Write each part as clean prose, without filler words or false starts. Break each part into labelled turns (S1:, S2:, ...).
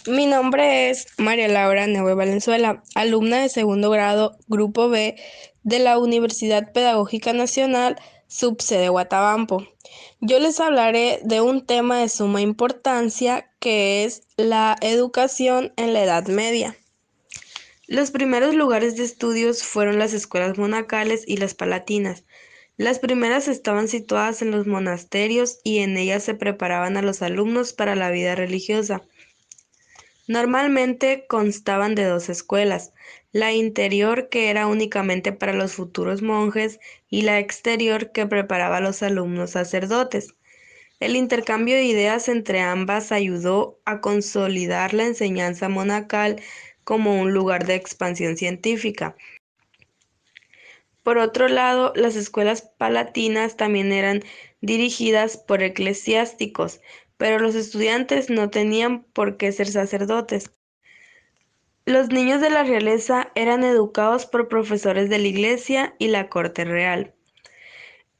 S1: Mi nombre es María Laura Neve Valenzuela, alumna de segundo grado, Grupo B de la Universidad Pedagógica Nacional, subsede Guatabampo. Yo les hablaré de un tema de suma importancia que es la educación en la Edad Media. Los primeros lugares de estudios fueron las escuelas monacales y las palatinas. Las primeras estaban situadas en los monasterios y en ellas se preparaban a los alumnos para la vida religiosa. Normalmente constaban de dos escuelas, la interior que era únicamente para los futuros monjes y la exterior que preparaba a los alumnos sacerdotes. El intercambio de ideas entre ambas ayudó a consolidar la enseñanza monacal como un lugar de expansión científica. Por otro lado, las escuelas palatinas también eran dirigidas por eclesiásticos, pero los estudiantes no tenían por qué ser sacerdotes. Los niños de la realeza eran educados por profesores de la iglesia y la corte real.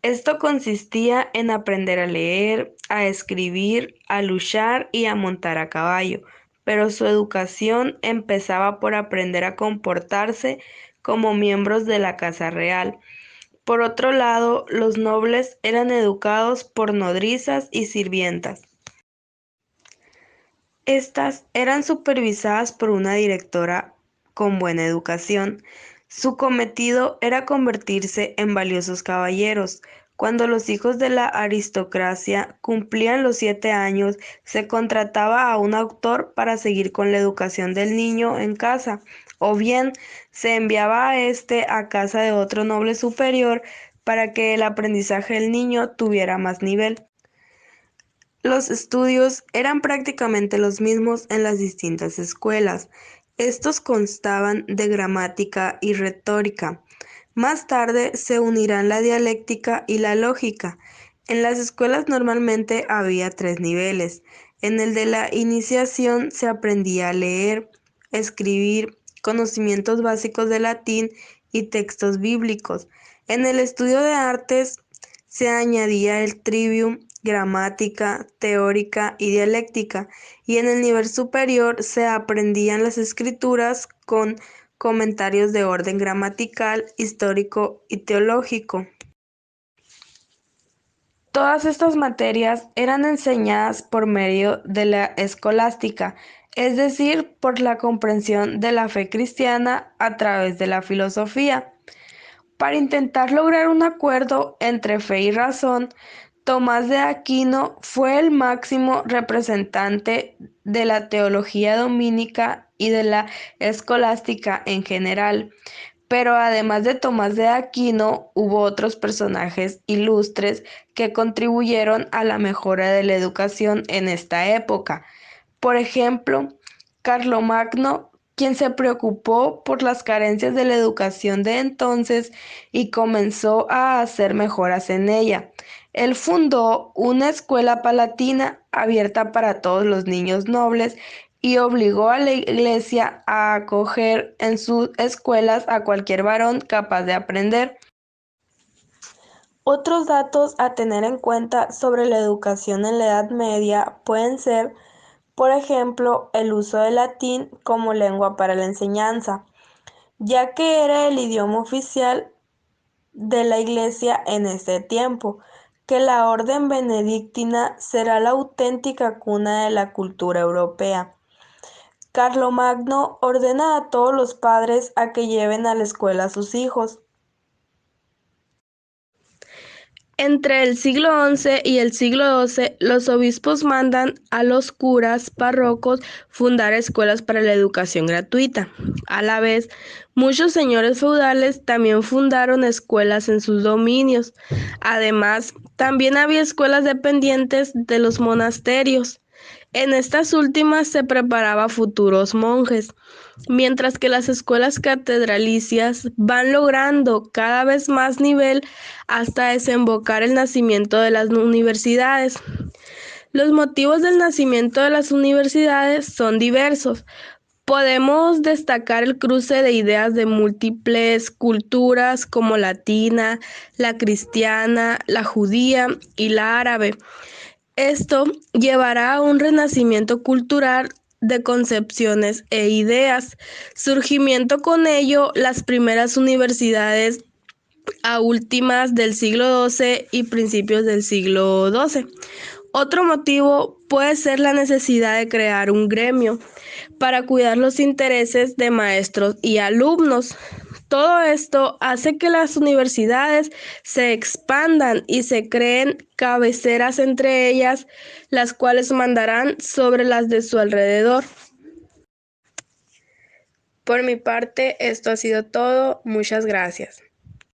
S1: Esto consistía en aprender a leer, a escribir, a luchar y a montar a caballo, pero su educación empezaba por aprender a comportarse como miembros de la casa real. Por otro lado, los nobles eran educados por nodrizas y sirvientas. Estas eran supervisadas por una directora con buena educación. Su cometido era convertirse en valiosos caballeros. Cuando los hijos de la aristocracia cumplían los 7 años, se contrataba a un autor para seguir con la educación del niño en casa, o bien se enviaba a este a casa de otro noble superior para que el aprendizaje del niño tuviera más nivel. Los estudios eran prácticamente los mismos en las distintas escuelas. Estos constaban de gramática y retórica. Más tarde se unirán la dialéctica y la lógica. En las escuelas normalmente había 3 niveles. En el de la iniciación se aprendía a leer, escribir, conocimientos básicos de latín y textos bíblicos. En el estudio de artes se añadía el trivium, gramática, teórica y dialéctica, y en el nivel superior se aprendían las escrituras con comentarios de orden gramatical, histórico y teológico. Todas estas materias eran enseñadas por medio de la escolástica, es decir, por la comprensión de la fe cristiana a través de la filosofía. Para intentar lograr un acuerdo entre fe y razón, Tomás de Aquino fue el máximo representante de la teología domínica y de la escolástica en general. Pero además de Tomás de Aquino, hubo otros personajes ilustres que contribuyeron a la mejora de la educación en esta época. Por ejemplo, Carlomagno, quien se preocupó por las carencias de la educación de entonces y comenzó a hacer mejoras en ella. Él fundó una escuela palatina abierta para todos los niños nobles y obligó a la iglesia a acoger en sus escuelas a cualquier varón capaz de aprender. Otros datos a tener en cuenta sobre la educación en la Edad Media pueden ser, por ejemplo, el uso del latín como lengua para la enseñanza, ya que era el idioma oficial de la Iglesia en ese tiempo, que la orden benedictina será la auténtica cuna de la cultura europea. Carlomagno ordena a todos los padres a que lleven a la escuela a sus hijos. Entre el siglo XI y el siglo XII, los obispos mandan a los curas párrocos fundar escuelas para la educación gratuita. A la vez, muchos señores feudales también fundaron escuelas en sus dominios. Además, también había escuelas dependientes de los monasterios. En estas últimas se preparaba a futuros monjes, mientras que las escuelas catedralicias van logrando cada vez más nivel hasta desembocar el nacimiento de las universidades. Los motivos del nacimiento de las universidades son diversos. Podemos destacar el cruce de ideas de múltiples culturas como latina, la cristiana, la judía y la árabe. Esto llevará a un renacimiento cultural
S2: de concepciones e ideas. Surgimiento con ello las primeras universidades a últimas del siglo XII y principios del siglo XII. Otro motivo puede ser la necesidad de crear un gremio para cuidar los intereses de maestros y alumnos. Todo esto hace que las universidades se expandan y se creen cabeceras entre ellas, las cuales mandarán sobre las de su alrededor. Por mi parte, esto ha sido todo. Muchas gracias.